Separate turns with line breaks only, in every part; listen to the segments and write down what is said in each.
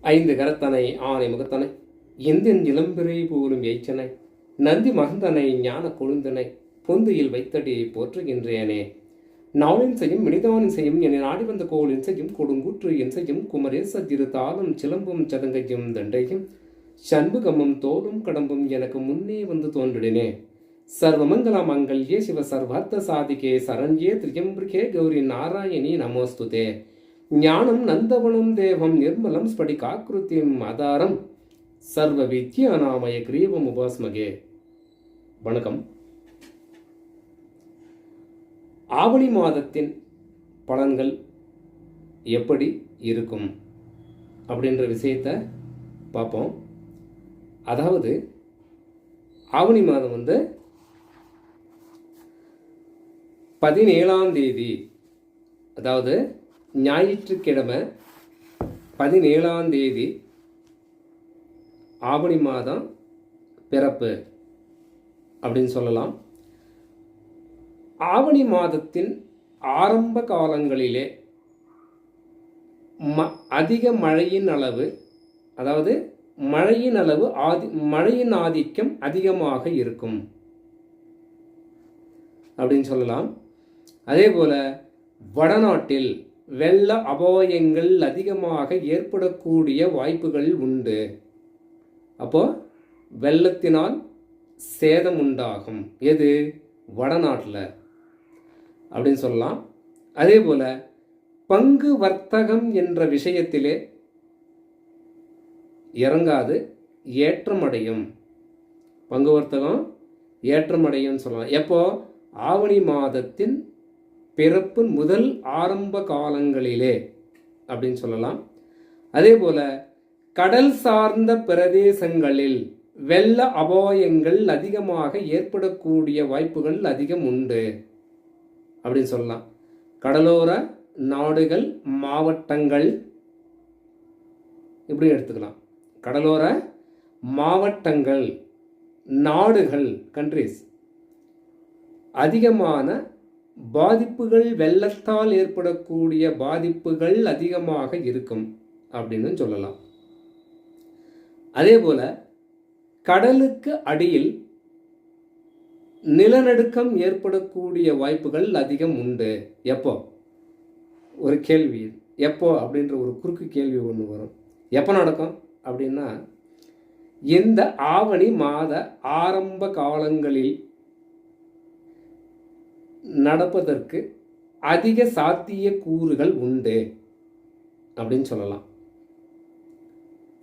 ஐந்து கரத்தனை ஆனை முகத்தனை எந்தின் இளம்பிறை போலும் எய்ச்சனை நந்தி மகந்தனை ஞான கொழுந்தனை பொந்தியில் வைத்தடி போற்றுகின்றேனே. நாளின் செய்யும் மினிதானின் செய்யும் என்னை நாடி வந்த கோளின் செய்யும் கொடுங்கூற்று என் செய்யும் குமரேச திரு தாளும் சிலம்பும் சதங்கையும் தண்டையும் சண்புகமும் தோளும் கடம்பும் எனக்கு முன்னே வந்து தோன்றினே. சர்வமங்கல மங்கல்யே சிவ சர்வார்த்த சாதிகே சரண்யே திரியம்பிரிகே கௌரி நாராயணி நமோஸ்துதே. ஞானம் நந்தவனம் தேவம் நிர்மலம் ஸ்படிகாக்கிருத்திம் ஆதாரம் சர்வ வித்யாநாமய கிரீவம் உபாஸ்மகே. வணக்கம். ஆவணி மாதத்தின் பலன்கள் எப்படி இருக்கும் அப்படின்ற விஷயத்தை பார்ப்போம். அதாவது ஆவணி மாதம் 17ஆம் தேதி, அதாவது ஞாயிற்றுக்கிழமை 17ஆம் தேதி ஆவணி மாதம் பிறப்பு அப்படின்னு சொல்லலாம். ஆவணி மாதத்தின் ஆரம்ப காலங்களிலே அதிக மழையின் அளவு, அதாவது மழையின் ஆதிக்கம் அதிகமாக இருக்கும் அப்படின்னு சொல்லலாம். அதே போல வடநாட்டில் வெள்ள அபாயங்கள் அதிகமாக ஏற்படக்கூடிய வாய்ப்புகள் உண்டு. அப்போ வெள்ளத்தினால் சேதம் உண்டாகும். எது? வடநாட்டில் அப்படின்னு சொல்லலாம். அதே போல பங்கு வர்த்தகம் என்ற விஷயத்திலே இறங்காது, ஏற்றமடையும். பங்கு வர்த்தகம் ஏற்றமடையும் சொல்லலாம். எப்போ? ஆவணி மாதத்தின் பிறப்பு முதல் ஆரம்ப காலங்களிலே அப்படின்னு சொல்லலாம். அதே போல கடல் சார்ந்த பிரதேசங்களில் வெள்ள அபாயங்கள் அதிகமாக ஏற்படக்கூடிய வாய்ப்புகள் அதிகம் உண்டு அப்படின்னு சொல்லலாம். கடலோர நாடுகள், மாவட்டங்கள் இப்படி எடுத்துக்கலாம். கடலோர மாவட்டங்கள், நாடுகள், கண்ட்ரிஸ் அதிகமான பாதிப்புகள், வெள்ளத்தால் ஏற்படக்கூடிய பாதிப்புகள் அதிகமாக இருக்கும் அப்படின்னு சொல்லலாம். அதே போல கடலுக்கு அடியில் நிலநடுக்கம் ஏற்படக்கூடிய வாய்ப்புகள் அதிகம் உண்டு. எப்போ? ஒரு கேள்வி, எப்போ அப்படின்ற ஒரு குறுக்கு கேள்வி ஒன்று வரும். எப்போ நடக்கும் அப்படின்னா, இந்த ஆவணி மாத ஆரம்ப காலங்களில் நடப்பதற்கு அதிக சாத்திய கூறுகள் உண்டு அப்படின்னு சொல்லலாம்.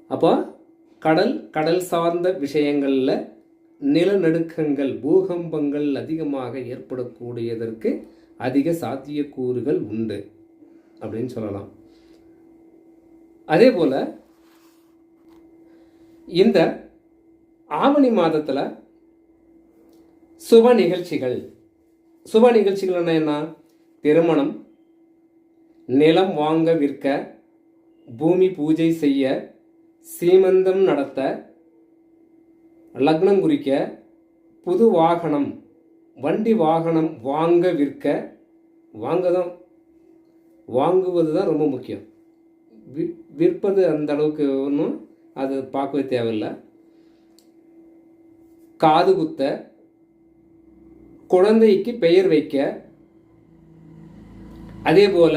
அப்போ கடல் சார்ந்த விஷயங்களில் நிலநடுக்கங்கள், பூகம்பங்கள் அதிகமாக ஏற்படக்கூடியதற்கு அதிக சாத்திய கூறுகள் உண்டு அப்படின்னு சொல்லலாம். அதே போல இந்த ஆவணி மாதத்தில் சுப நிகழ்ச்சிகள் என்ன? திருமணம், நிலம் வாங்க விற்க, பூமி பூஜை செய்ய, சீமந்தம் நடத்த, லக்னம் குறிக்க, புது வாகனம், வண்டி வாகனம் வாங்க விற்க, வாங்குவது தான் ரொம்ப முக்கியம். விற்பது அந்த அளவுக்கு ஒன்றும் அது பார்க்கவே தேவையில்லை. காது குத்த, குழந்தைக்கு பெயர் வைக்க, அதே போல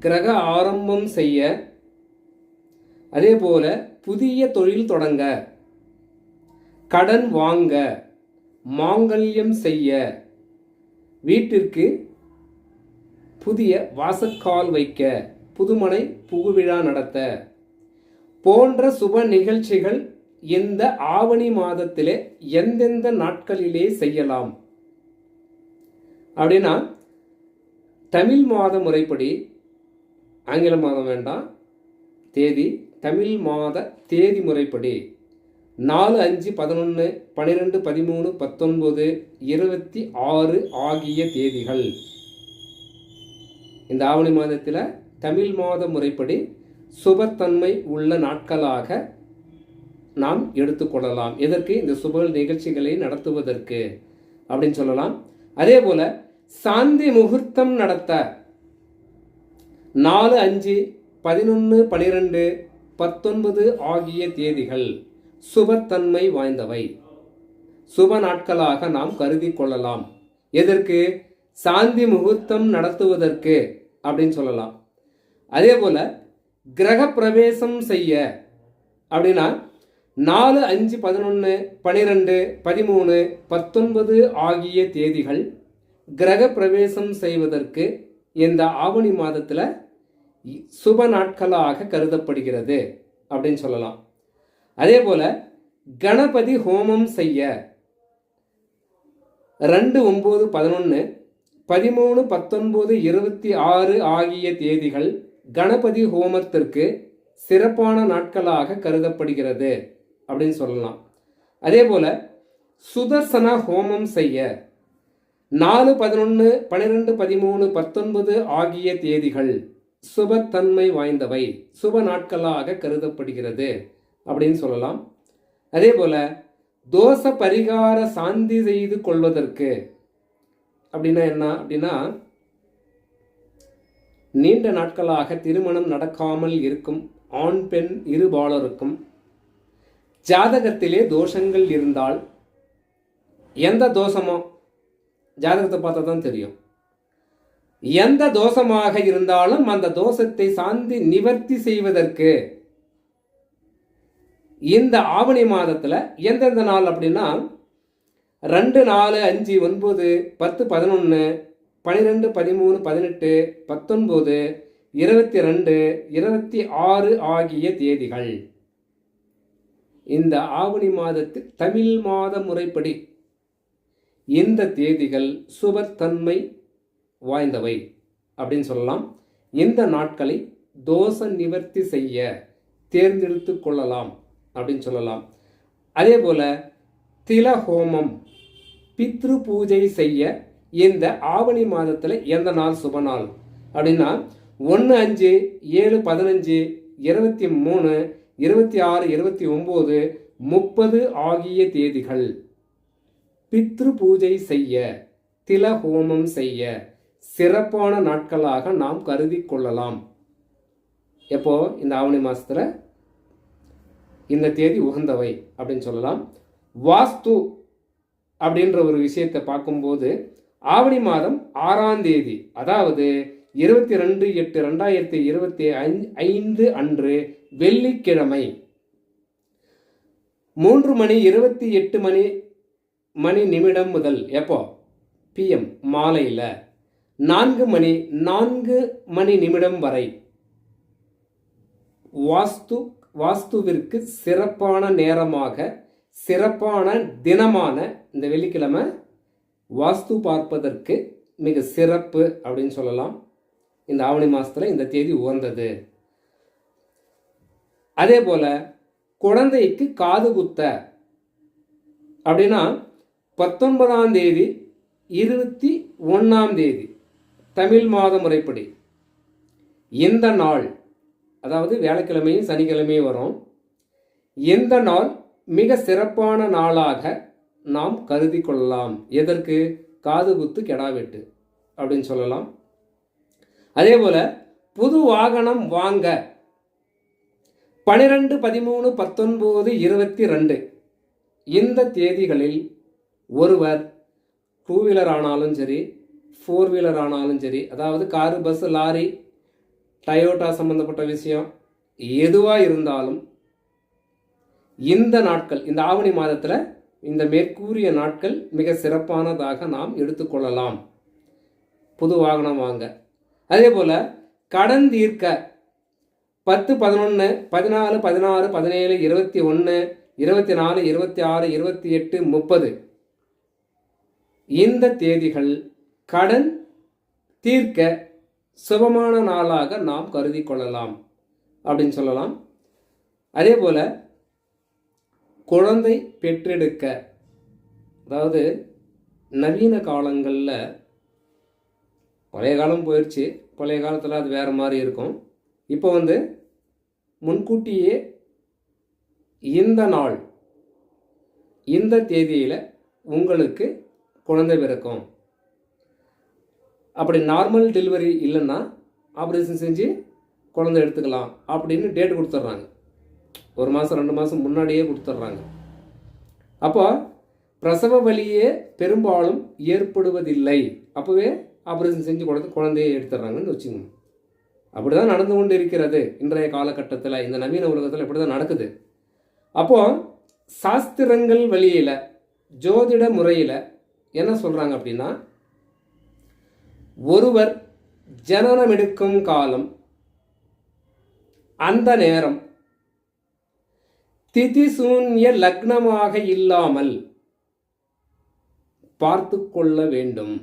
கிரக ஆரம்பம் செய்ய, அதே போல புதிய தொழில் தொடங்க, கடன் வாங்க, மாங்கல்யம் செய்ய, வீட்டிற்கு புதிய வாசக்கால் வைக்க, புதுமனை புகுவிழா நடத்த போன்ற சுப நிகழ்ச்சிகள் இந்த ஆவணி மாதத்திலே எந்தெந்த நாட்களிலே செய்யலாம் அப்படின்னா, தமிழ் மாத முறைப்படி, ஆங்கில மாதம் வேண்டாம், தேதி, தமிழ் மாத தேதி முறைப்படி 4, 5, 11, 12, 13, 19, 26 ஆகிய தேதிகள் இந்த ஆவணி மாதத்தில் தமிழ் மாத முறைப்படி சுபத்தன்மை உள்ள நாட்களாக நாம் எடுத்துக்கொள்ளலாம். எதற்கு? இந்த சுப நிகழ்ச்சிகளை நடத்துவதற்கு அப்படின்னு சொல்லலாம். அதே போல சாந்தி முகூர்த்தம் நடத்த 4, 5, 11, 12 19 ஆகிய தேதிகள் சுபத்தன்மை வாய்ந்தவை, சுப நாட்களாக நாம் கருதி கொள்ளலாம். எதற்கு? சாந்தி முகூர்த்தம் நடத்துவதற்கு அப்படின்னு சொல்லலாம். அதே போல கிரக பிரவேசம் செய்ய அப்படின்னா 4, 5, 11, 12, 13, 19 ஆகிய தேதிகள் கிரக பிரவேசம் செய்வதற்கு இந்த ஆவணி மாதத்தில் சுப நாட்களாக கருதப்படுகிறது அப்படின்னு சொல்லலாம். அதே போல கணபதி ஹோமம் செய்ய 2, 9, 11, 13, 19, 26 ஆகிய தேதிகள் கணபதி ஹோமத்திற்கு சிறப்பான நாட்களாக கருதப்படுகிறது அப்படின்னு சொல்லலாம். அதே போல சுதர்சன ஹோமம் செய்ய 4, 11, 12, 13, 19 ஆகிய தேதிகள் சுபத்தன்மை வாய்ந்தவை, சுப நாட்களாக கருதப்படுகிறது அப்படின்னு சொல்லலாம். அதே போல தோஷ பரிகார சாந்தி செய்து கொள்வதற்கு அப்படின்னா என்ன அப்படின்னா, நீண்ட நாட்களாக திருமணம் நடக்காமல் இருக்கும் ஆண் பெண் இருபாலருக்கும் ஜாதகத்திலே தோஷங்கள் இருந்தால், எந்த தோஷமோ ஜாதகத்தை பார்த்தா தான் தெரியும், எந்த தோஷமாக இருந்தாலும் அந்த தோஷத்தை சாந்தி நிவர்த்தி செய்வதற்கு இந்த ஆவணி மாதத்துல எந்தெந்த நாள் அப்படின்னா 2, 4, 5, 9, 10, 11, 12, 13, 18, 19, 22, 26 ஆகிய தேதிகள் இந்த ஆவணி மாதத்தில் தமிழ் மாத முறைப்படி இந்த தேதிகள் சுபத்தன்மை வாய்ந்தவை அப்படின்னு சொல்லலாம். இந்த நாட்களை தோஷ நிவர்த்தி செய்ய தேர்ந்தெடுத்து கொள்ளலாம் அப்படின்னு சொல்லலாம். அதே போல தில ஹோமம் பித்ரு பூஜை செய்ய இந்த ஆவணி மாதத்தில் எந்த நாள் சுப நாள் அப்படின்னா 1, 5, 7, 15, 23, 26, 29, 30 ஆகிய தேதிகள் பித்ரு பூஜை செய்ய, தில ஹோமம் செய்ய சிறப்பான நாட்களாக நாம் கருதி கொள்ளலாம். எப்போ? இந்த ஆவணி மாதத்தில் இந்த தேதி உகந்தவை அப்படின்னு சொல்லலாம். வாஸ்து அப்படின்ற ஒரு விஷயத்தை பார்க்கும்போது ஆவணி மாதம் 6ஆம் தேதி, அதாவது 22/8/2025 அன்று வெள்ளிக்கிழமை 3:28 முதல் எப்போ? PM மாலையில் 4:04 வரை வாஸ்துவிற்கு சிறப்பான நேரமாக, சிறப்பான தினமான இந்த வெள்ளிக்கிழமை வாஸ்து பார்ப்பதற்கு மிக சிறப்பு அப்படின்னு சொல்லலாம். இந்த ஆவணி மாதத்தில் இந்த தேதி உகந்தது. அதே போல குழந்தைக்கு காது குத்த அப்படின்னா 19ஆம் தேதி 21ஆம் தேதி தமிழ் மாத முறைப்படி இந்த நாள், அதாவது வியாழக்கிழமையும் சனிக்கிழமையும் வரும். இந்த நாள் மிக சிறப்பான நாளாக நாம் கருதி கொள்ளலாம். எதற்கு? காது குத்து கெடாவெட்டு அப்படின்னு சொல்லலாம். அதே போல புது வாகனம் வாங்க 12, 13, 19, 22 இந்த தேதிகளில் ஒருவர் 2 வீலர் ஆனாலும் சரி, 4 வீலர் ஆனாலும் சரி, அதாவது காரு, பஸ், லாரி, டயோட்டா சம்பந்தப்பட்ட விஷயம் எதுவாக இருந்தாலும் இந்த நாட்கள், இந்த ஆவணி மாதத்தில் இந்த மேற்கூறிய நாட்கள் மிக சிறப்பானதாக நாம் எடுத்துக்கொள்ளலாம். புது வாகனம் வாங்க. அதே போல கடன் தீர்க்க 10, 11, 14, 16, 17, 21, 24, 26, 28, 30 இந்த தேதிகள் கடன் தீர்க்க சுபமான நாளாக நாம் கருதி கொள்ளலாம் அப்படின்னு சொல்லலாம். அதே போல குழந்தை பெற்றெடுக்க, அதாவது நவீன காலங்களில், பழைய காலம் போயிடுச்சு, பழைய காலத்தில் அது வேறு மாதிரி இருக்கும். இப்போ முன்கூட்டியே இந்த நாள், இந்த தேதியில் உங்களுக்கு குழந்தை பிறக்கும், அப்படி நார்மல் டெலிவரி இல்லைன்னா ஆப்ரேஷன் செஞ்சு குழந்தை எடுத்துக்கலாம் அப்படின்னு டேட் கொடுத்துட்றாங்க. 1 மாதம் 2 மாதம் முன்னாடியே கொடுத்துட்றாங்க. அப்போ பிரசவ வலியே பெரும்பாலும் ஏற்படுவதில்லை. அப்போவே ஆப்ரேஷன் செஞ்சு குழந்தையை எடுத்துடுறாங்கன்னு வச்சுக்கோங்க. அப்படி தான் நடந்து கொண்டு இருக்கிறது இன்றைய காலகட்டத்தில். இந்த நவீன உலகத்தில் இப்படி தான் நடக்குது. அப்போது சாஸ்திரங்கள் வழியில், ஜோதிட முறையில் என்ன சொல்கிறாங்க அப்படின்னா, ஒருவர் ஜனனம் எடுக்கும் காலம், அந்த நேரம் திதிசூன்ய லக்னமாக இல்லாமல் பார்த்து கொள்ள வேண்டும்.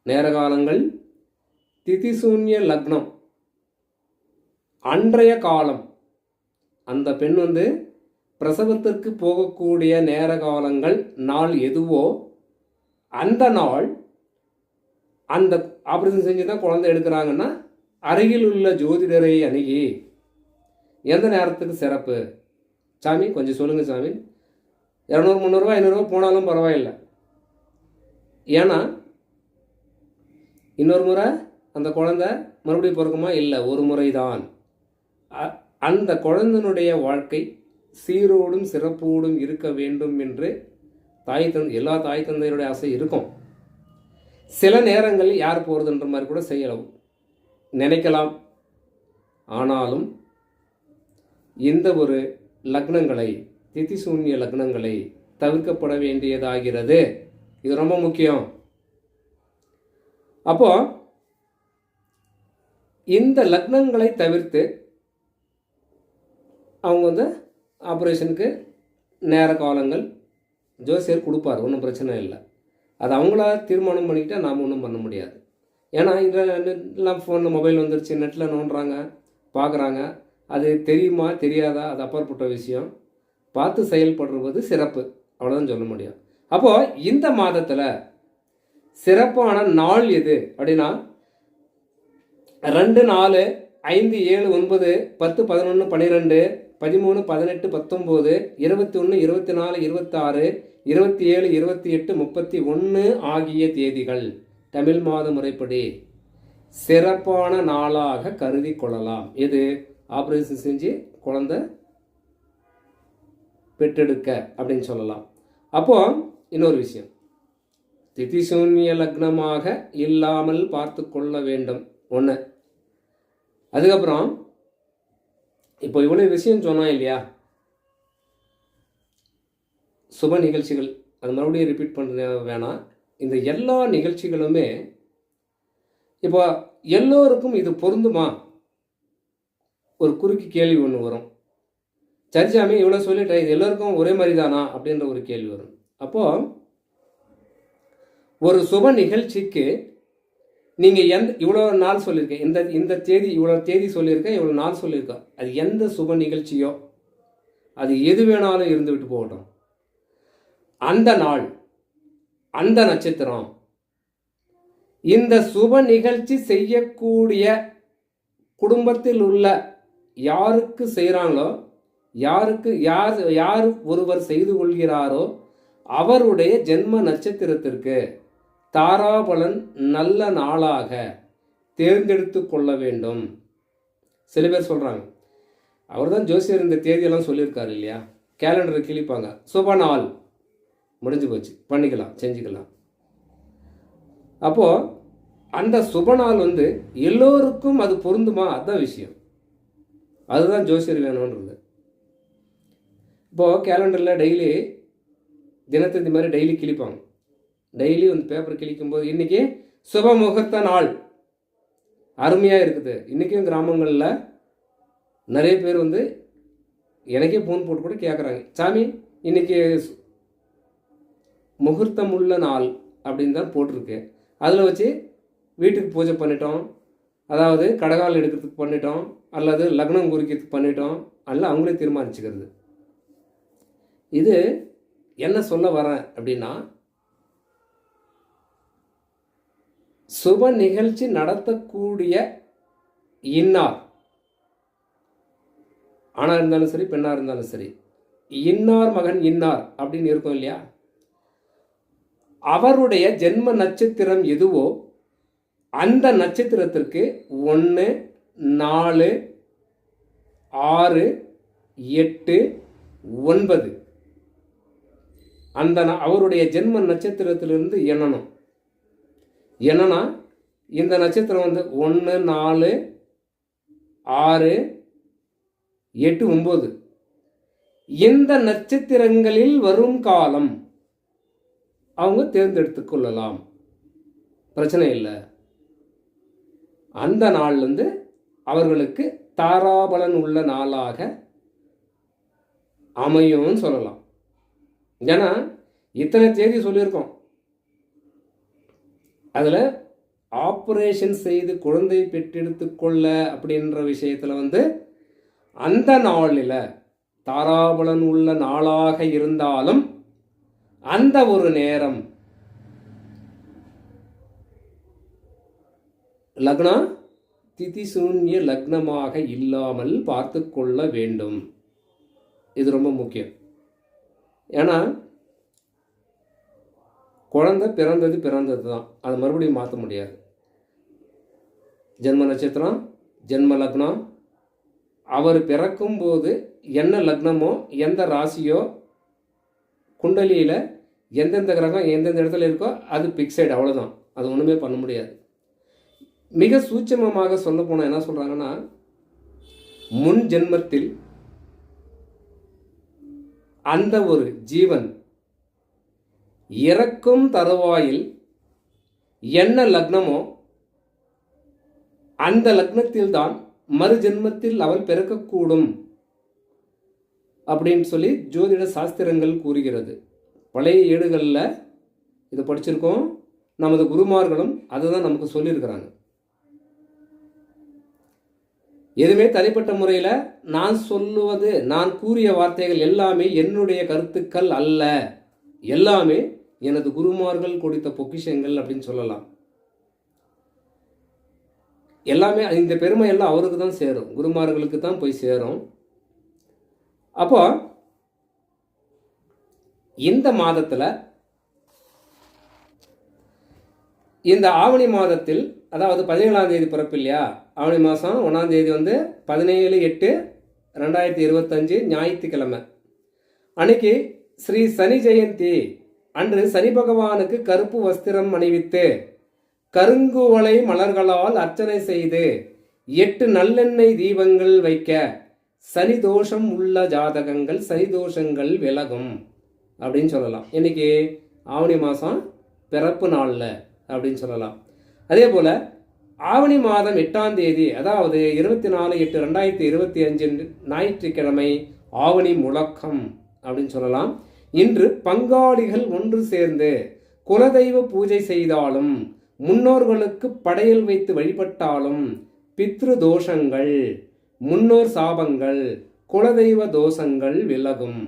நேரகாலங்கள் திதிசூன்ய லக்னம் அன்றைய காலம், அந்த பெண் பிரசவத்திற்கு போகக்கூடிய நேர காலங்கள் நாள் எதுவோ அந்த நாள் அந்த ஆப்ரேஷன் செஞ்சு தான் குழந்தை எடுக்கிறாங்கன்னா அருகில் உள்ள ஜோதிடரை அணுகி எந்த நேரத்துக்கு சிறப்பு சாமி கொஞ்சம் சொல்லுங்கள் சாமி, 200 300 500 போனாலும் பரவாயில்லை. ஏன்னா இன்னொரு முறை அந்த குழந்தை மறுபடியும் பிறக்குமா? இல்லை, ஒரு முறை தான். அந்த குழந்தைனுடைய வாழ்க்கை சீரோடும் சிறப்போடும் இருக்க வேண்டும் என்று எல்லா தாய் தந்தையருடைய ஆசை இருக்கும். சில நேரங்களில் யார் போகிறதுன்ற மாதிரி கூட செய்யலாம், நினைக்கலாம். ஆனாலும் இந்த ஒரு லக்னங்களை, திதிசூன்ய லக்னங்களை தவிர்க்கப்பட வேண்டியதாகிறது. இது ரொம்ப முக்கியம். அப்போ இந்த லக்னங்களை தவிர்த்து அவங்க ஆப்ரேஷனுக்கு நேர காலங்கள் ஜோசியர் கொடுப்பார், ஒன்றும் பிரச்சனை இல்லை. அது அவங்களா தீர்மானம் பண்ணிக்கிட்டால் நாம் ஒன்றும் பண்ண முடியாது. ஏன்னா எல்லாம் ஃபோனில் மொபைல் வந்துருச்சு, நெட்டில் நோண்டுறாங்க, பார்க்குறாங்க. அது தெரியுமா தெரியாதா அது அப்பாற்பட்ட விஷயம். பார்த்து செயல்படுறது சிறப்பு, அவ்வளோதான் சொல்ல முடியும். அப்போது இந்த மாதத்தில் சிறப்பான நாள் எது அப்படின்னா 2 4 5 7 9 10 11 12 13 18 19 21 24 26 27 28 31 ஆகிய தேதிகள் தமிழ் மாத முறைப்படி சிறப்பான நாளாக கருதி கொள்ளலாம். இது ஆப்ரேஷன் செஞ்சு குழந்தை பெற்றெடுக்க அப்படின்னு சொல்லலாம். அப்போ இன்னொரு விஷயம், திதிசூன்ய லக்னமாக இல்லாமல் பார்த்து கொள்ள வேண்டும் ஒன்று. அதுக்கப்புறம் இப்போ இவ்வளோ விஷயம் சொன்னோம் இல்லையா, சுப நிகழ்ச்சிகள், அது மறுபடியும் ரிப்பீட் பண்ண வேணாம். இந்த எல்லா நிகழ்ச்சிகளுமே இப்போ எல்லோருக்கும் இது பொருந்துமா? ஒரு குறுக்கு கேள்வி ஒன்று வரும். சரிசாமி இவ்வளோ சொல்லிட்டேன், இது எல்லோருக்கும் ஒரே மாதிரி தானா அப்படின்ற ஒரு கேள்வி வரும். அப்போது ஒரு சுப நிகழ்ச்சிக்கு நீங்கள் இவ்வளோ நாள் சொல்லியிருக்கேன், இந்த தேதி இவ்வளோ தேதி சொல்லியிருக்கேன், இவ்வளோ நாள் சொல்லியிருக்கேன், அது எந்த சுப நிகழ்ச்சியோ அது எது வேணாலும் இருந்து விட்டு போகட்டும். அந்த நாள், அந்த நட்சத்திரம், இந்த சுப நிகழ்ச்சி செய்யக்கூடிய குடும்பத்தில் உள்ள யாருக்கு செய்கிறாங்களோ, யார் ஒருவர் செய்து கொள்கிறாரோ அவருடைய ஜென்ம நட்சத்திரத்திற்கு தாராபலன் நல்ல நாளாக தேர்ந்தெடுத்து கொள்ள வேண்டும். சில பேர் சொல்கிறாங்க, அவர் தான் ஜோசியர் இந்த தேதியெல்லாம் சொல்லியிருக்காரு இல்லையா, கேலண்டரை கிழிப்பாங்க, சுப நாள் முடிஞ்சு போச்சு, பண்ணிக்கலாம், செஞ்சுக்கலாம். அப்போது அந்த சுப நாள் எல்லோருக்கும் அது பொருந்துமா? அதுதான் விஷயம். அதுதான் ஜோசியர் வேணும்ன்றது. இப்போது கேலண்டரில் டெய்லி தினத்தந்தி மாதிரி டெய்லி கிழிப்பாங்க. டெய்லி பேப்பர் கிழிக்கும்போது இன்றைக்கி சுப முகூர்த்த நாள் அருமையாக இருக்குது. இன்றைக்கும் கிராமங்களில் நிறைய பேர் எனக்கே ஃபோன் போட்டு கூட கேட்குறாங்க, சாமி இன்றைக்கி முகூர்த்தம் உள்ள நாள் அப்படின்னு தான் போட்டிருக்கு, அதில் வச்சு வீட்டுக்கு பூஜை பண்ணிட்டோம், அதாவது கடகால் எடுக்கிறதுக்கு பண்ணிட்டோம், அல்லது லக்னம் குறிக்கிறதுக்கு பண்ணிட்டோம், அல்ல அவங்களே தீர்மானிச்சுக்கிறது. இது என்ன சொல்ல வரேன் அப்படின்னா, சுப நிகழ்ச்சி நடத்தக்கூடிய இன்னார், ஆணாக இருந்தாலும் சரி பெண்ணாக இருந்தாலும் சரி, இன்னார் மகன் இன்னார் அப்படின்னு இருக்கும் இல்லையா, அவருடைய ஜென்ம நட்சத்திரம் எதுவோ அந்த நட்சத்திரத்திற்கு 1 4 6 8, 9 அந்த அவருடைய ஜென்ம நட்சத்திரத்திலிருந்து எண்ணணும். என்னன்னா இந்த நட்சத்திரம் 1, 4, 6, 8, 9 இந்த நட்சத்திரங்களில் வரும் காலம் அவங்க தேர்ந்தெடுத்து கொள்ளலாம், பிரச்சனை இல்லை. அந்த நாள்லேருந்து அவர்களுக்கு தாராபலன் உள்ள நாளாக அமையும்னு சொல்லலாம். ஏன்னா இத்தனை தேதி சொல்லியிருக்கோம். அதில் ஆப்ரேஷன் செய்து குழந்தை பெற்றெடுத்து கொள்ள அப்படின்ற விஷயத்தில் அந்த நாளில் தாராபலன் உள்ள நாளாக இருந்தாலும் அந்த ஒரு நேரம் லக்னா திதி சூன்ய லக்னமாக இல்லாமல் பார்த்து கொள்ள வேண்டும். இது ரொம்ப முக்கியம். ஏன்னா குழந்தை பிறந்தது தான், அதை மறுபடியும் மாற்ற முடியாது. ஜென்ம நட்சத்திரம், ஜென்ம லக்னம், அவர் பிறக்கும்போது என்ன லக்னமோ எந்த ராசியோ குண்டலியில் எந்தெந்த கிரகம் எந்தெந்த இடத்துல இருக்கோ அது பிக்சைடு, அவ்வளோதான். அது ஒன்றுமே பண்ண முடியாது. மிக சூட்சமமாக சொல்ல போனால் என்ன சொல்கிறாங்கன்னா, முன் ஜென்மத்தில் அந்த ஒரு ஜீவன் இறக்கும் தருவாயில் என்ன லக்னமோ அந்த லக்னத்தில் தான் மறு ஜென்மத்தில் அவள் பிறக்கக்கூடும் அப்படின்னு சொல்லி ஜோதிட சாஸ்திரங்கள் கூறுகிறது. பழைய ஏடுகளில் இதை படிச்சிருக்கோம். நமது குருமார்களும் அதுதான் நமக்கு சொல்லியிருக்கிறாங்க. எதுவுமே தனிப்பட்ட முறையில் நான் சொல்லுவது, நான் கூறிய வார்த்தைகள் எல்லாமே என்னுடைய கருத்துக்கள் அல்ல, எல்லாமே எனது குருமார்கள் கொடுத்த பொக்கிஷங்கள் அப்படின்னு சொல்லலாம். எல்லாமே இந்த பெருமை எல்லாம் அவருக்கு தான் சேரும், குருமார்களுக்கு தான் போய் சேரும். அப்போ இந்த மாதத்தில், இந்த ஆவணி மாதத்தில், அதாவது 17ஆம் தேதி பிறப்பு இல்லையா, ஆவணி மாதம் 1ஆம் தேதி 17/8/2025 ஞாயிற்றுக்கிழமை அன்னைக்கு ஸ்ரீ சனி ஜெயந்தி அன்று சனி பகவானுக்கு கருப்பு வஸ்திரம் அணிவித்து கருங்குவளை மலர்களால் அர்ச்சனை செய்து 8 நல்லெண்ணெய் தீபங்கள் வைக்க சனி தோஷம் உள்ள ஜாதகங்கள் சனி தோஷங்கள் விலகும் அப்படின்னு சொல்லலாம். இன்னைக்கு ஆவணி மாதம் பிறப்பு நாளில் அப்படின்னு சொல்லலாம். அதே போல் ஆவணி மாதம் 8ஆம் தேதி, அதாவது 24/8/2025 ஞாயிற்றுக்கிழமை ஆவணி முழக்கம் அப்படின்னு சொல்லலாம். இன்று பங்காளிகள் ஒன்று சேர்ந்து குலதெய்வ பூஜை செய்தாலும் முன்னோர்களுக்கு படையல் வைத்து வழிபட்டாலும் பித்ரு தோஷங்கள், முன்னோர் சாபங்கள், குலதெய்வ தோஷங்கள் விலகும்.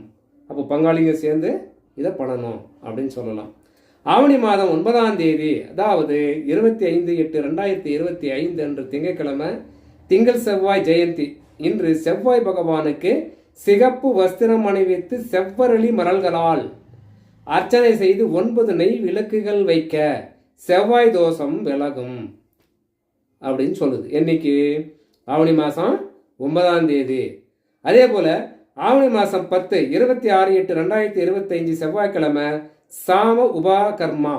அப்போ பங்காளிங்க சேர்ந்து இதை பண்ணணும் அப்படின்னு சொல்லலாம். ஆவணி மாதம் 9ஆம் தேதி, அதாவது 25/8/2025 அன்று திங்கட்கிழமை திங்கள் செவ்வாய் ஜெயந்தி. இன்று செவ்வாய் பகவானுக்கு சிகப்பு வஸ்திரம் அணிவித்து செவ்வரளி மரல்களால் அர்ச்சனை செய்து 9 நெய் விளக்குகள் வைக்க செவ்வாய் தோஷம் விலகும் அப்படின்னு சொல்லுது. என்னைக்கு? ஆவணி மாதம் 9ஆம் தேதி. அதே போல் ஆவணி மாதம் 10 26/8/2025 செவ்வாய்க்கிழமை சாம உபாகர்மா.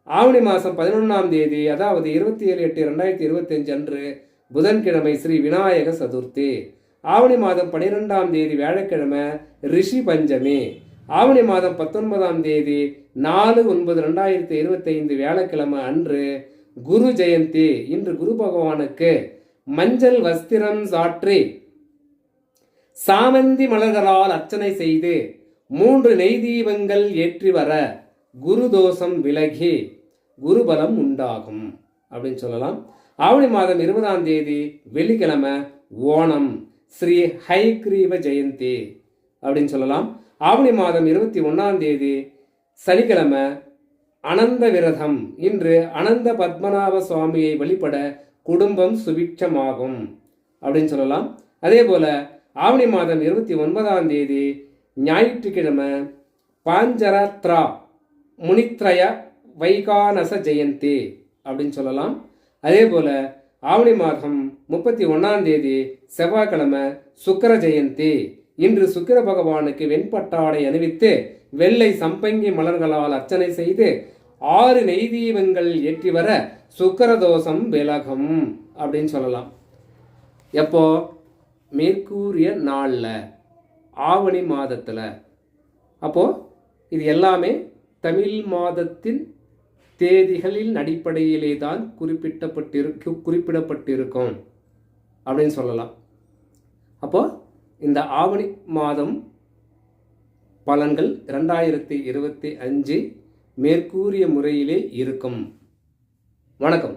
ஆவணி மாதம் 11ஆம் தேதி, அதாவது 27/8/2025 அன்று புதன்கிழமை ஸ்ரீ விநாயக சதுர்த்தி. ஆவணி மாதம் 12ஆம் தேதி வியாழக்கிழமை ரிஷி பஞ்சமி. ஆவணி மாதம் 19ஆம் தேதி 4/9/2025 வியாழக்கிழமை அன்று குரு ஜெயந்தி. இன்று குரு பகவானுக்கு மஞ்சள் வஸ்திரம் சாற்றி சாமந்தி மலர்களால் அர்ச்சனை செய்து 3 நெய் தீபங்கள் ஏற்றி வர குரு தோஷம் விலகி குருபலம் உண்டாகும் அப்படின்னு சொல்லலாம். ஆவணி மாதம் 20ஆம் தேதி வெள்ளிக்கிழமை ஓணம், ஸ்ரீ ஹைக்ரீவ ஜெயந்தி அப்படின்னு சொல்லலாம். ஆவணி மாதம் 21ஆம் தேதி சனிக்கிழமை அனந்த விரதம். இன்று அனந்த பத்மநாப சுவாமியை வழிபட குடும்பம் சுபிட்சமாகும் அப்படின்னு சொல்லலாம். அதே போல ஆவணி மாதம் 29ஆம் தேதி ஞாயிற்றுக்கிழமை பாஞ்சரத்ரா முனித்ரய வைகானச ஜெயந்தி அப்படின்னு சொல்லலாம். அதே போல ஆவணி மாதம் 31ஆம் தேதி செவ்வாய்க்கிழமை சுக்கர ஜெயந்தி. இன்று சுக்கிர பகவானுக்கு வெண்பட்டாடை அணிவித்து வெள்ளை சம்பங்கி மலர்களால் அர்ச்சனை செய்து 6 நெய் தீபங்கள் ஏற்றி வர சுக்கிரதோஷம் விலகும் அப்படின்னு சொல்லலாம். எப்போ? மேற்கூறிய நாளில், ஆவணி மாதத்தில். அப்போது இது எல்லாமே தமிழ் மாதத்தின் தேதிகளின் அடிப்படையிலே தான் குறிப்பிடப்பட்டிருக்கும் அப்படின்னு சொல்லலாம். அப்போது இந்த ஆவணி மாதம் பலன்கள் 2025 மேற்கூறிய முறையிலே இருக்கும். வணக்கம்.